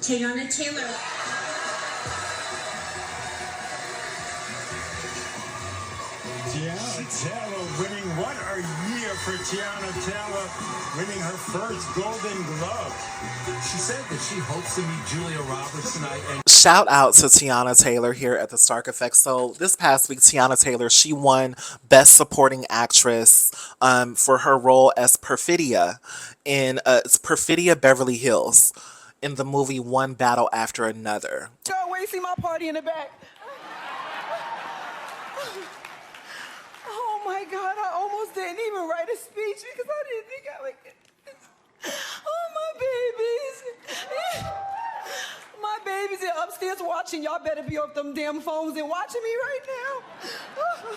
Teyana Taylor. Teyana Taylor winning, what a year for Teyana Taylor, winning her first Golden Globe. She said that she hopes to meet Julia Roberts tonight. And shout out to Teyana Taylor here at the Stark Effect. So this past week, Teyana Taylor, she won Best Supporting Actress for her role as Perfidia in Perfidia Beverly Hills in the movie One Battle After Another. Y'all wait, see my party in the back. Oh my God, I almost didn't even write a speech because I didn't think I would get this. Oh, my babies. My babies are upstairs watching. Y'all better be off them damn phones and watching me right now.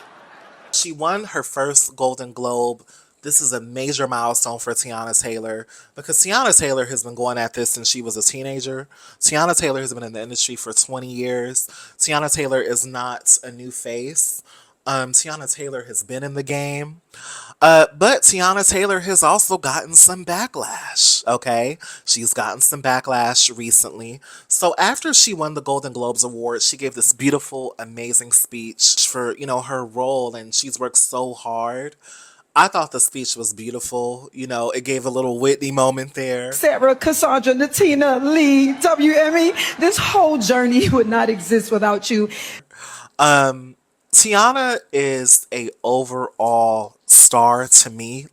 She won her first Golden Globe. This is a major milestone for Teyana Taylor because Teyana Taylor has been going at this since she was a teenager. Teyana Taylor has been in the industry for 20 years. Teyana Taylor is not a new face. Teyana Taylor has been in the game. But Teyana Taylor has also gotten some backlash, okay? She's gotten some backlash recently. So after she won the Golden Globes Award, she gave this beautiful, amazing speech for, her role, and she's worked so hard. I thought the speech was beautiful. It gave a little Whitney moment there. Sarah, Cassandra, Natina, Lee, WME, this whole journey would not exist without you. Teyana is a overall star to me.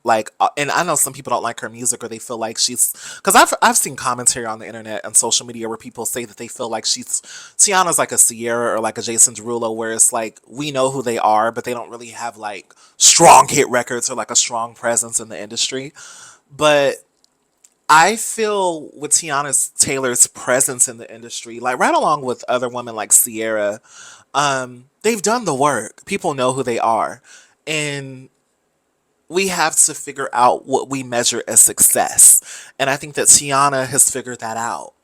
And I know some people don't like her music or they feel like because I've seen commentary on the internet and social media where people say that they feel like Teyana's like a Sierra or like a Jason Derulo, where it's like we know who they are, but they don't really have like strong hit records or like a strong presence in the industry. But I feel with Teyana Taylor's presence in the industry, like right along with other women like Sierra, they've done the work. People know who they are. And we have to figure out what we measure as success. And I think that Teyana has figured that out.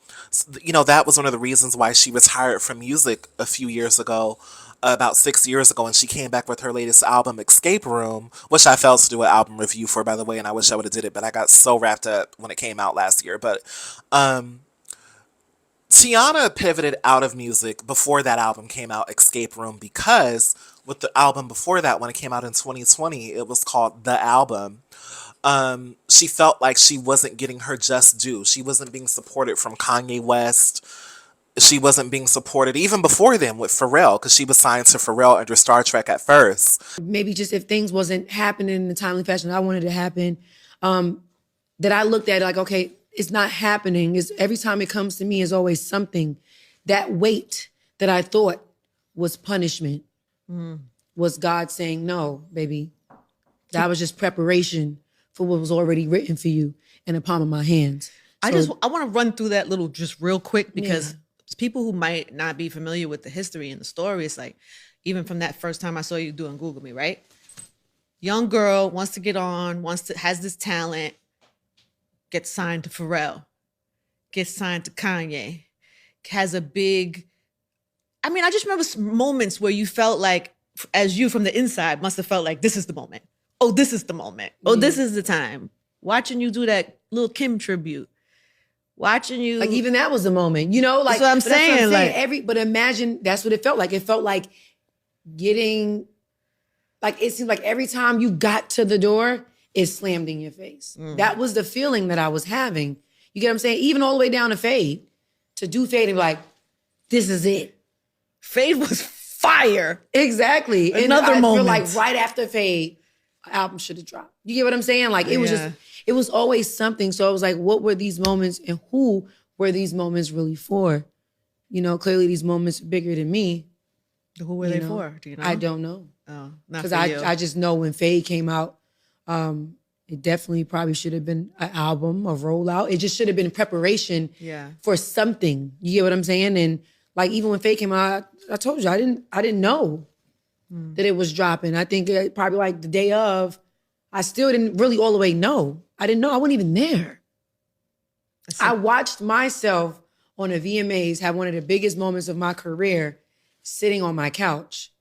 That was one of the reasons why she retired from music a few years ago, about 6 years ago, and she came back with her latest album, Escape Room, which I failed to do an album review for, by the way, and I wish I would have did it, but I got so wrapped up when it came out last year. But Teyana pivoted out of music before that album came out, Escape Room, because with the album before that, when it came out in 2020, it was called The Album. She felt like she wasn't getting her just due. She wasn't being supported from Kanye West. She wasn't being supported even before then with Pharrell, because she was signed to Pharrell under Star Trek at first. Maybe just if things wasn't happening in the timely fashion I wanted to happen, that I looked at it like, okay, it's not happening. Every time it comes to me is always something. That weight that I thought was punishment was God saying, no, baby. That was just preparation for what was already written for you in the palm of my hands. I want to run through that little just real quick because people who might not be familiar with the history and the story, it's like, even from that first time I saw you doing Google Me, right? Young girl wants to get on, has this talent, gets signed to Pharrell, gets signed to Kanye, has a big, I just remember moments where you felt like, as you from the inside must have felt like, this is the moment. Oh, this is the moment. Oh, this is the time. Watching you do that Lil' Kim tribute. Watching you. Like, even that was the moment, Like, that's what I'm saying. But imagine that's what it felt like. It felt like getting, like, it seemed like every time you got to the door, it slammed in your face. That was the feeling that I was having. You get what I'm saying? Even all the way down to Fade. To do Fade and be like, this is it. Fade was fire. Exactly. Another and I moment. feel like right after Fade, album should have dropped. You get what I'm saying? Like, it was just, it was always something. So I was like, what were these moments and who were these moments really for? Clearly these moments are bigger than me. Who were they for? Do you know? I don't know. Oh, not because for you. I just know when Fade came out, it definitely probably should have been an album, a rollout. It just should have been preparation for something. You get what I'm saying? And like, even when Fade came out, I told you, I didn't know that it was dropping. I think probably like the day of, I still didn't really all the way know. I didn't know. I wasn't even there. I watched myself on a VMAs have one of the biggest moments of my career sitting on my couch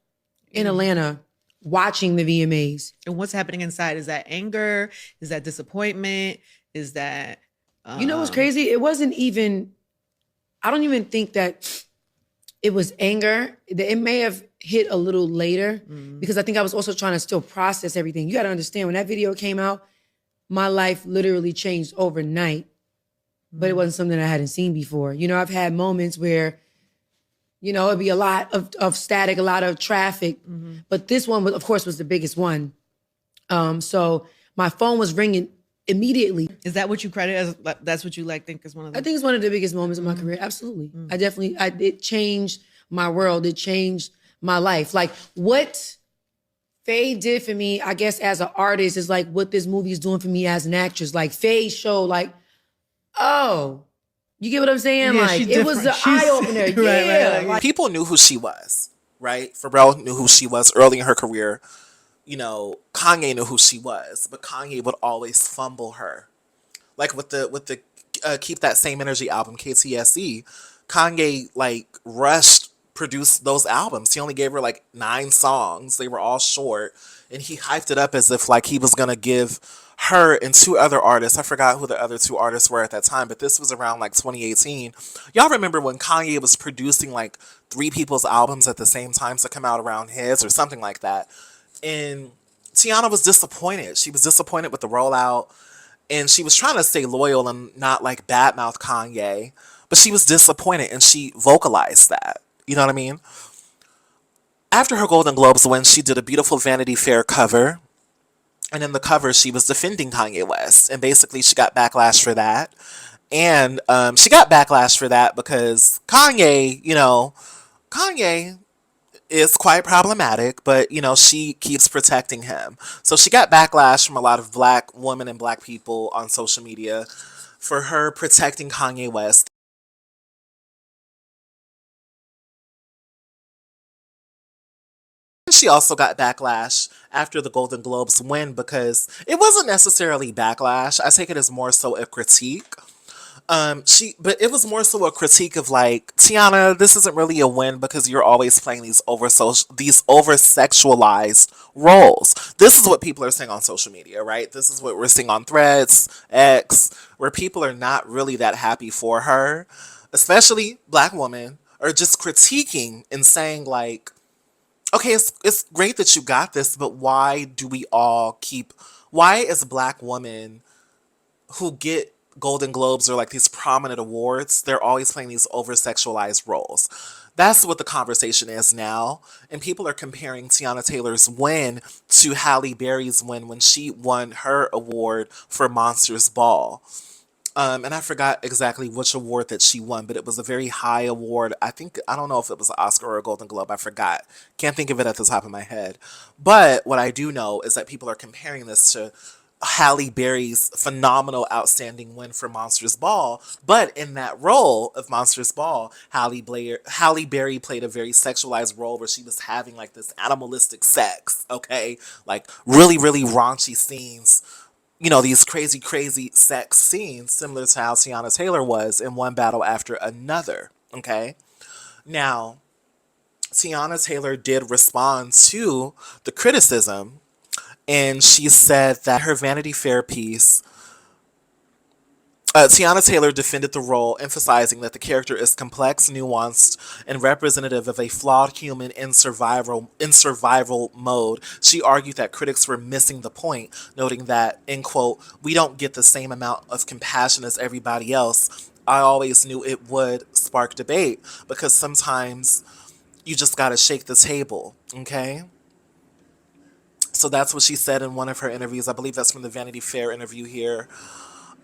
in Atlanta watching the VMAs. And what's happening inside? Is that anger? Is that disappointment? Is that You know what's crazy? It wasn't even, I don't even think that it was anger. It may have hit a little later because I think I was also trying to still process everything. You got to understand, when that video came out, my life literally changed overnight, but it wasn't something I hadn't seen before. You know, I've had moments where, you know, it'd be a lot of static, a lot of traffic, but this one, of course, was the biggest one. So my phone was ringing immediately. Is that what you credit as? That's what you think is one of them? I think it's one of the biggest moments of my career. Absolutely. It changed my world. It changed my life. Like what Faye did for me, I guess, as an artist is like what this movie is doing for me as an actress. Like Faye showed like, oh, you get what I'm saying? Yeah, like it was the eye opener. Yeah. Right. People knew who she was, right? Pharrell knew who she was early in her career. You know, Kanye knew who she was, but Kanye would always fumble her. Like with the Keep That Same Energy album, KTSE, Kanye like rushed produced those albums. He only gave her like 9 songs. They were all short, and he hyped it up as if like he was gonna give her and 2 other artists. I forgot who the other 2 artists were at that time, but this was around like 2018. Y'all remember when Kanye was producing like 3 people's albums at the same time to come out around his or something like that? And Teyana was disappointed. She was disappointed with the rollout, and she was trying to stay loyal and not like badmouth Kanye, but she was disappointed and she vocalized that. You know what I mean? After her Golden Globes win, she did a beautiful Vanity Fair cover. And in the cover, she was defending Kanye West. And basically, she got backlash for that. And she got backlash for that because Kanye, you know, Kanye is quite problematic, but, you know, she keeps protecting him. So she got backlash from a lot of black women and black people on social media for her protecting Kanye West. She also got backlash after the Golden Globes win because it wasn't necessarily backlash. I take it as more so a critique. But it was more so a critique of like, Teyana, this isn't really a win because you're always playing these over sexualized roles. This is what people are saying on social media, right? This is what we're seeing on Threads, X, where people are not really that happy for her, especially black women, are just critiquing and saying like, okay, it's great that you got this, but why is black women who get Golden Globes or like these prominent awards, they're always playing these over-sexualized roles? That's what the conversation is now. And people are comparing Teyana Taylor's win to Halle Berry's win when she won her award for Monsters Ball. And I forgot exactly which award that she won, but it was a very high award. I don't know if it was an Oscar or a Golden Globe. I forgot. Can't think of it at the top of my head. But what I do know is that people are comparing this to Halle Berry's phenomenal, outstanding win for Monsters Ball. But in that role of Monsters Ball, Halle Berry played a very sexualized role where she was having like this animalistic sex, okay? Like really, really raunchy scenes. You know, these crazy, crazy sex scenes, similar to how Teyana Taylor was in one battle after another, okay? Now, Teyana Taylor did respond to the criticism, and she said that her Vanity Fair piece, Teyana Taylor defended the role, emphasizing that the character is complex, nuanced, and representative of a flawed human in survival mode. She argued that critics were missing the point, noting that, end quote, "we don't get the same amount of compassion as everybody else. I always knew it would spark debate because sometimes you just gotta shake the table," okay? So that's what she said in one of her interviews. I believe that's from the Vanity Fair interview here.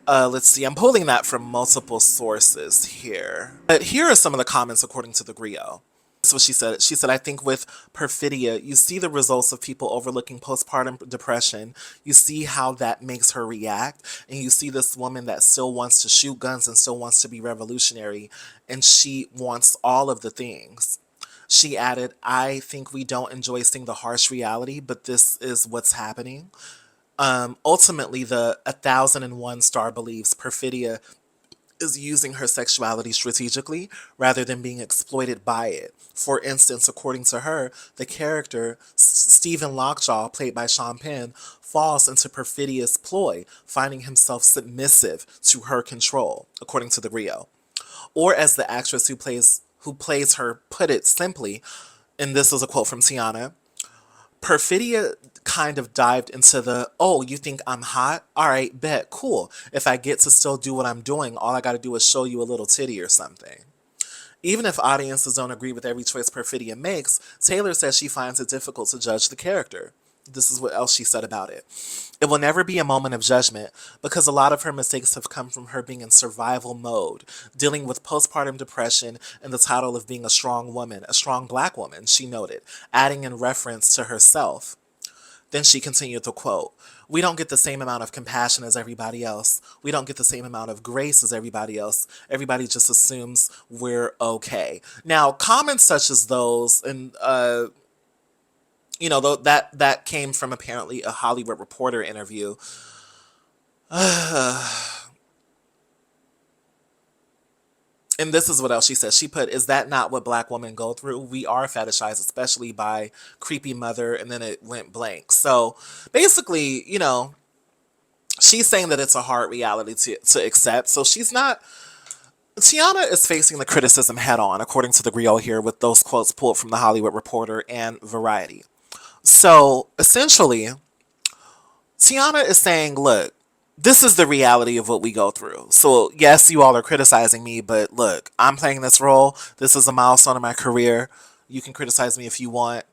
Let's see, I'm pulling that from multiple sources here. But here are some of the comments according to the Griot. This is what she said. She said, "I think with Perfidia, you see the results of people overlooking postpartum depression. You see how that makes her react. And you see this woman that still wants to shoot guns and still wants to be revolutionary. And she wants all of the things." She added, "I think we don't enjoy seeing the harsh reality, but this is what's happening." Ultimately, the 1001 star believes Perfidia is using her sexuality strategically rather than being exploited by it. For instance, according to her, the character Stephen Lockjaw, played by Sean Penn, falls into perfidious ploy, finding himself submissive to her control, according to the Rio. Or as the actress who plays her put it simply, and this is a quote from Teyana, Perfidia kind of dived into the, oh, you think I'm hot? All right, bet, cool. If I get to still do what I'm doing, all I got to do is show you a little titty or something. Even if audiences don't agree with every choice Perfidia makes, Taylor says she finds it difficult to judge the character. This is what else she said about it. It will never be a moment of judgment because a lot of her mistakes have come from her being in survival mode, dealing with postpartum depression and the title of being a strong woman, a strong black woman, she noted, adding in reference to herself. Then she continued to quote, "We don't get the same amount of compassion as everybody else. We don't get the same amount of grace as everybody else. Everybody just assumes we're okay." Now, comments such as those, and that came from apparently a Hollywood Reporter interview. And this is what else she says. She put, "Is that not what black women go through? We are fetishized, especially by creepy mother," and then it went blank. So basically, she's saying that it's a hard reality to accept. So Teyana is facing the criticism head on, according to the Griot here, with those quotes pulled from the Hollywood Reporter and Variety. So essentially, Teyana is saying, look, this is the reality of what we go through. So yes, you all are criticizing me, but look, I'm playing this role. This is a milestone in my career. You can criticize me if you want.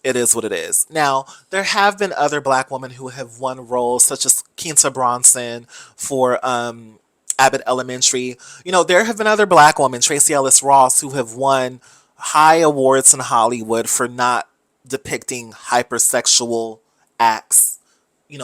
It is what it is. Now, there have been other black women who have won roles, such as Quinta Bronson for Abbott Elementary. There have been other black women, Tracee Ellis Ross, who have won high awards in Hollywood for not depicting hypersexual acts,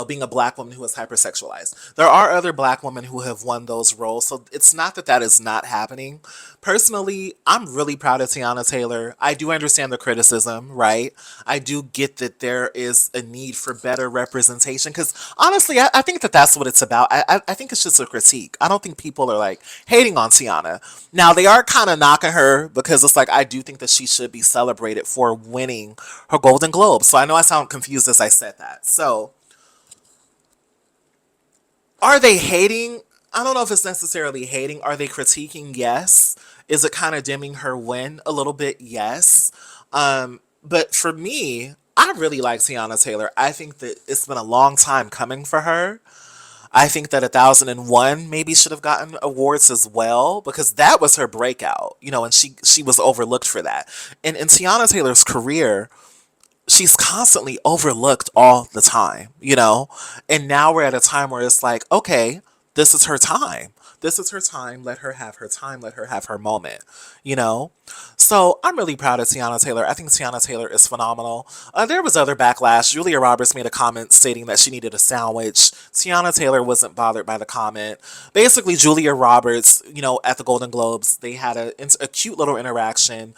being a black woman who is hypersexualized. There are other black women who have won those roles, so it's not that is not happening. Personally, I'm really proud of Teyana Taylor. I do understand the criticism, right? I do get that there is a need for better representation, because honestly, I think that that's what it's about. I think it's just a critique. I don't think people are like hating on Teyana. Now, they are kind of knocking her because it's like, I do think that she should be celebrated for winning her Golden Globes. So I know I sound confused as I said that. So are they hating? I don't know if it's necessarily hating. Are they critiquing? Yes. Is it kind of dimming her win a little bit? Yes. But for me, I really like Teyana Taylor. I think that it's been a long time coming for her. I think that 1001 maybe should have gotten awards as well, because that was her breakout, and she was overlooked for that. And in Teyana Taylor's career, she's constantly overlooked all the time, and now we're at a time where it's like, okay, this is her time. This is her time. Let her have her time. Let her have her moment, So I'm really proud of Teyana Taylor. I think Teyana Taylor is phenomenal. There was other backlash. Julia Roberts made a comment stating that she needed a sandwich. Teyana Taylor wasn't bothered by the comment. Basically, Julia Roberts, at the Golden Globes, they had a cute little interaction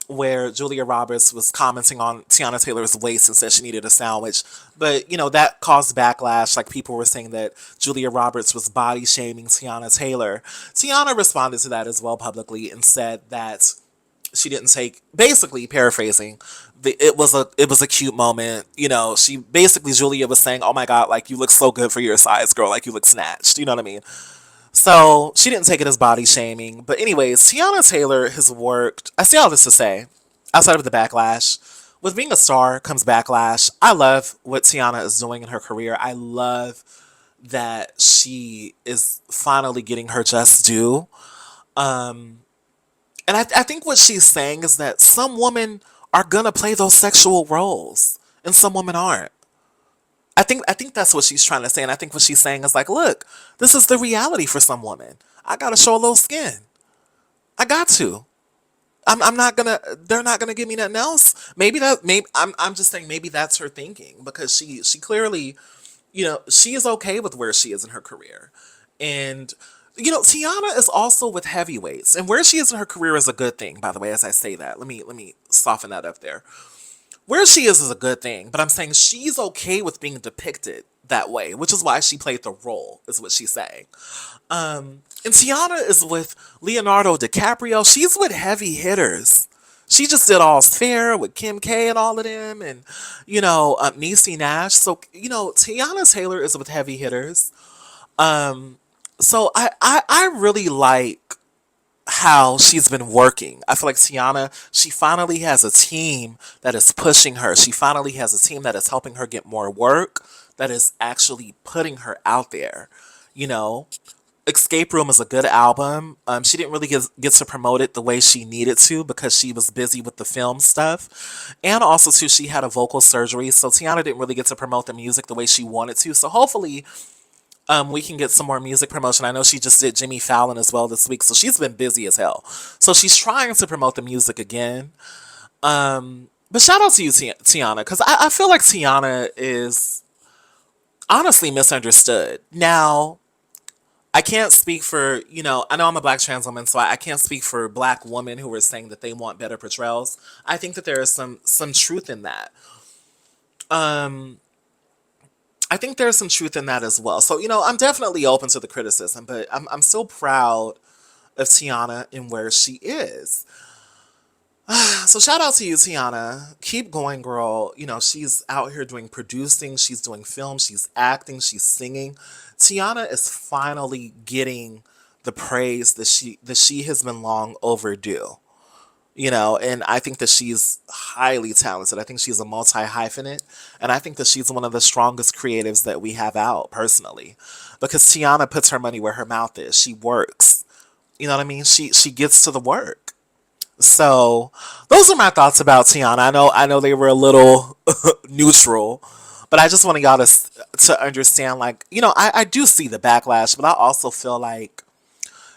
where Julia Roberts was commenting on Teyana Taylor's waist and said she needed a sandwich. But, that caused backlash. Like, people were saying that Julia Roberts was body shaming Teyana Taylor. Teyana responded to that as well publicly and said that she didn't take, basically paraphrasing, it was a cute moment. Julia was saying, "Oh my God, like, you look so good for your size, girl. Like, you look snatched." You know what I mean? So she didn't take it as body shaming. But anyways, Teyana Taylor has worked. I say all this to say, outside of the backlash, with being a star comes backlash. I love what Teyana is doing in her career. I love that she is finally getting her just due. And I think what she's saying is that some women are gonna play those sexual roles, and some women aren't. I think that's what she's trying to say, and I think what she's saying is like, look, this is the reality for some women. I gotta show a little skin. I got to. I'm not gonna. They're not gonna give me nothing else. Maybe I'm just saying maybe that's her thinking, because she clearly, she is okay with where she is in her career, and Teyana is also with heavyweights, and where she is in her career is a good thing. By the way, as I say that, let me soften that up there. where she is a good thing, but I'm saying she's okay with being depicted that way, which is why she played the role, is what she's saying. And Teyana is with Leonardo DiCaprio. She's with heavy hitters. She just did All's Fair with Kim K and all of them, and Niecy Nash. So Teyana Taylor is with heavy hitters. So I really like how she's been working. I feel like Teyana, she finally has a team that is pushing her. She finally has a team that is helping her get more work, that is actually putting her out there. Escape Room is a good album. She didn't really get to promote it the way she needed to because she was busy with the film stuff. And also, too, she had a vocal surgery. So Teyana didn't really get to promote the music the way she wanted to. So hopefully we can get some more music promotion. I know she just did Jimmy Fallon as well this week. So she's been busy as hell. So she's trying to promote the music again. But shout out to you, Teyana, because I feel like Teyana is honestly misunderstood. Now, I can't speak for, I know I'm a black trans woman, so I can't speak for black women who are saying that they want better portrayals. I think that there is some truth in that. I think there's some truth in that as well. So, I'm definitely open to the criticism, but I'm so proud of Teyana and where she is. So shout out to you, Teyana. Keep going, girl. She's out here doing producing, she's doing film, she's acting, she's singing. Teyana is finally getting the praise that she has been long overdue. And I think that she's highly talented. I think she's a multi-hyphenate, and I think that she's one of the strongest creatives that we have out, personally. Because Teyana puts her money where her mouth is. She works. You know what I mean? She gets to the work. So those are my thoughts about Teyana. I know they were a little neutral, but I just wanted y'all to understand, like, I do see the backlash, but I also feel like,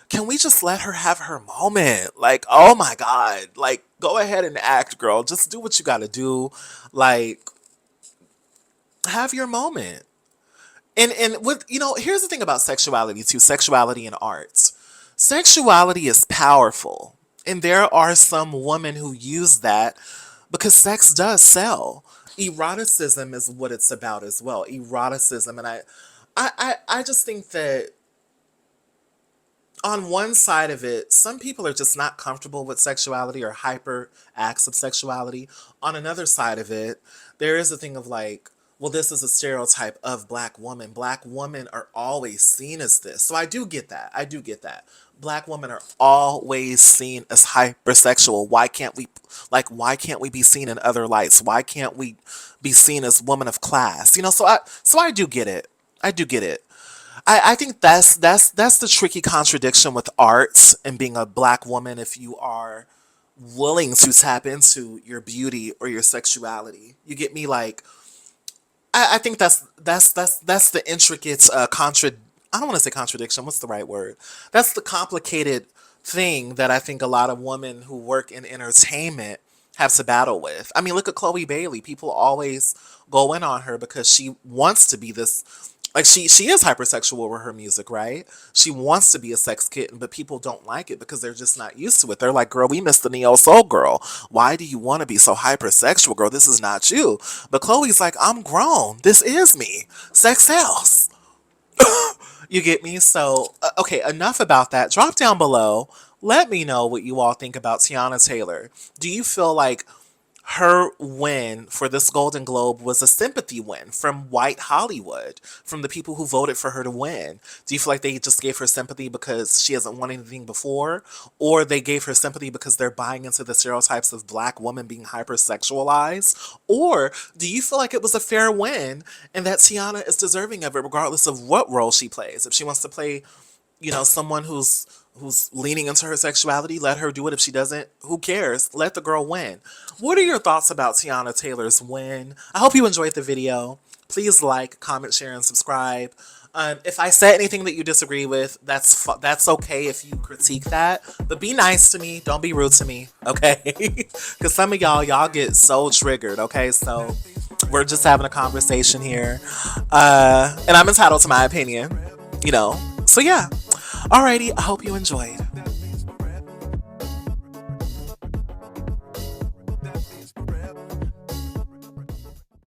can we just let her have her moment? Like, oh my God, like, go ahead and act, girl. Just do what you got to do. Like, have your moment. And with, here's the thing about sexuality too, sexuality and arts. Sexuality is powerful. And there are some women who use that because sex does sell. Eroticism is what it's about as well. Eroticism. And I just think that on one side of it, some people are just not comfortable with sexuality or hyper acts of sexuality. On another side of it, there is a thing of like, well, this is a stereotype of black women. Black women are always seen as this. So I do get that. Black women are always seen as hypersexual. Why can't we be seen in other lights? Why can't we be seen as women of class? So I do get it. I think that's the tricky contradiction with arts and being a black woman if you are willing to tap into your beauty or your sexuality. You get me? Like, I think that's the intricate I don't want to say contradiction. What's the right word? That's the complicated thing that I think a lot of women who work in entertainment have to battle with. I mean, look at Chloe Bailey. People always go in on her because she wants to be this, like, she is hypersexual with her music, right? She wants to be a sex kitten, but people don't like it because they're just not used to it. They're like, girl, we miss the neo soul girl. Why do you want to be so hypersexual, girl? This is not you. But Chloe's like, I'm grown. This is me. Sex sells. You get me? So, okay, enough about that. Drop down below. Let me know what you all think about Teyana Taylor. Do you feel like her win for this Golden Globe was a sympathy win from white Hollywood, from the people who voted for her to win? Do you feel like they just gave her sympathy because she hasn't won anything before? Or they gave her sympathy because they're buying into the stereotypes of black women being hypersexualized? Or do you feel like it was a fair win and that Teyana is deserving of it regardless of what role she plays? If she wants to play, someone who's leaning into her sexuality, let her do it. If she doesn't, who cares? Let the girl win. What are your thoughts about Teyana Taylor's win? I hope you enjoyed the video. Please like, comment, share, and subscribe. If I said anything that you disagree with, that's okay if you critique that. But be nice to me. Don't be rude to me, okay? Because some of y'all get so triggered, okay? So we're just having a conversation here. And I'm entitled to my opinion, So yeah. Alrighty, I hope you enjoyed.